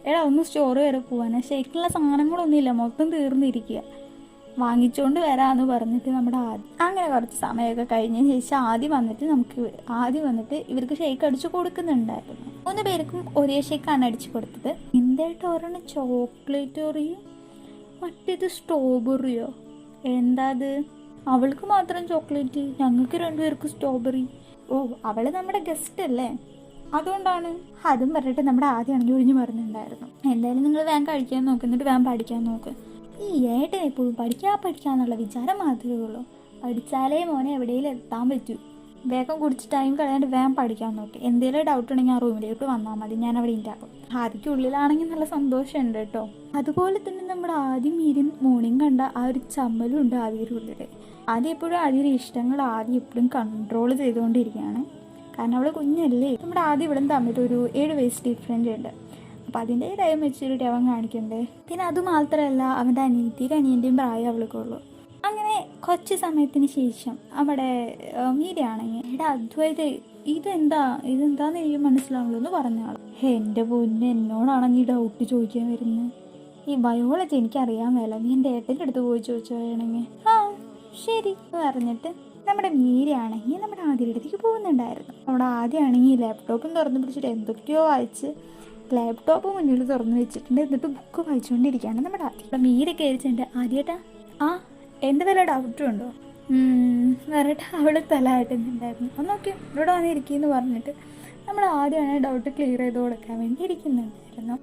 എടാ ഒന്ന് സ്റ്റോർ വരെ പോവാനാ, ഷേക്കുള്ള സാധനങ്ങളൊന്നുമില്ല, മൊത്തം തീർന്നിരിക്കുക, വാങ്ങിച്ചുകൊണ്ട് വരാമെന്ന് പറഞ്ഞിട്ട് നമ്മുടെ അങ്ങനെ കുറച്ച് സമയമൊക്കെ കഴിഞ്ഞതിന് ശേഷം ആദ്യം വന്നിട്ട് ഇവർക്ക് ഷേക്ക് അടിച്ച് കൊടുക്കുന്നുണ്ടായിരുന്നു. 3 പേർക്കും ഒരേ ഷേക്കാണ് അടിച്ച് കൊടുത്തത്. എന്തായിട്ട് ഒരെണ്ണം ചോക്ലേറ്റോറിയോ മറ്റേത് സ്ട്രോബെറിയോ? എന്താ അത്? അവൾക്ക് മാത്രം ചോക്ലേറ്റ്, ഞങ്ങൾക്ക് 2 പേർക്ക് സ്ട്രോബെറി. അവള് നമ്മുടെ ഗസ്റ്റ് അല്ലേ, അതുകൊണ്ടാണ്. അതും പറഞ്ഞിട്ട് നമ്മുടെ ആദ്യമാണെങ്കിൽ ഒഴിഞ്ഞു പറഞ്ഞിട്ടുണ്ടായിരുന്നു. എന്തായാലും നിങ്ങൾ വേഗം കഴിക്കാൻ നോക്ക്, എന്നിട്ട് വേഗം പഠിക്കാൻ നോക്ക്. ഈ ഏട്ടൻ എപ്പോഴും പഠിക്കാന്നുള്ള വിചാരം മാത്രമേ ഉള്ളൂ. പഠിച്ചാലേ മോനെ എവിടെയെങ്കിലും എത്താൻ പറ്റൂ. വേഗം കുടിച്ച് ടൈം കളയാണ്ട് വേഗം പഠിക്കാൻ നോക്കി. എന്തെങ്കിലും ഡൗട്ട് ഉണ്ടെങ്കിൽ ആ റൂമിലേക്ക് വന്നാൽ മതി, ഞാൻ അവിടെ ഉണ്ടാകും. ആദ്യക്കുള്ളിലാണെങ്കിൽ നല്ല സന്തോഷമുണ്ട് കേട്ടോ. അതുപോലെ തന്നെ നമ്മുടെ ആദ്യം മീരി മോർണിംഗ് കണ്ട ആ ഒരു ചമ്മലും ഉണ്ട് ആദ്യയുടെ ഉള്ളിൽ. ആദ്യം എപ്പോഴും ആദ്യയുടെ ഇഷ്ടങ്ങൾ ആദ്യം എപ്പോഴും കൺട്രോൾ ചെയ്തുകൊണ്ടിരിക്കുകയാണ്. കാരണം അവൾ കുഞ്ഞല്ലേ. നമ്മുടെ ആദ്യം ഇവിടെ തമ്മിൽ ഒരു 7 വയസ്സ് ഡിഫറൻറ്റ് ഉണ്ട്. അപ്പോൾ അതിൻ്റെതായ മെച്യൂരിറ്റി അവൻ കാണിക്കണ്ടേ. പിന്നെ അതുമാത്രമല്ല അവൻ്റെ അനിയൻ്റെയും പ്രായം അവൾക്കുള്ളൂ. അങ്ങനെ കുറച്ച് സമയത്തിന് ശേഷം നമ്മുടെ മീരയാണെങ്കിൽ എടാ അദ്വൈത ഇതെന്താന്ന് എനിക്ക് മനസ്സിലാവുള്ളൂ എന്ന് പറഞ്ഞാൾ. എൻ്റെ പൊന്ന്, എന്നോടാണെങ്കിൽ ഡൗട്ട് ചോദിക്കാൻ വരുന്നത്. ഈ ബയോളജി എനിക്കറിയാൻ മേല, നീ എൻ്റെ ഏട്ടൻ്റെ അടുത്ത് പോയി ചോദിച്ചോണെങ്കിൽ ആ ശരി പറഞ്ഞിട്ട് നമ്മുടെ മീരയാണെങ്കിൽ നമ്മുടെ ആദ്യയുടെ അടുത്തേക്ക് പോകുന്നുണ്ടായിരുന്നു. നമ്മുടെ ആദ്യമാണെങ്കിൽ ലാപ്ടോപ്പും തുറന്ന് പിടിച്ചിട്ട് എന്തൊക്കെയോ വായിച്ച് ലാപ്ടോപ്പ് മുന്നിൽ തുറന്ന് വെച്ചിട്ടുണ്ട്. എന്നിട്ട് ബുക്ക് വായിച്ചുകൊണ്ടിരിക്കുകയാണ് നമ്മുടെ ആദ്യം. മീര കയറിച്ചിട്ടുണ്ട്. ആദ്യമായിട്ടാ ആ എൻ്റെ വല്ല ഡൗട്ടും ഉണ്ടോ വരട്ടെ. അവൾ തലയാട്ടുന്നുണ്ടായിരുന്നു. ഒന്നൊക്കെ ഇവിടെ വന്നിരിക്കുമെന്ന് പറഞ്ഞിട്ട് നമ്മൾ ആദ്യമാണ് ഡൗട്ട് ക്ലിയർ ചെയ്ത് കൊടുക്കാൻ വേണ്ടി ഇരിക്കുന്നുണ്ടായിരുന്നു.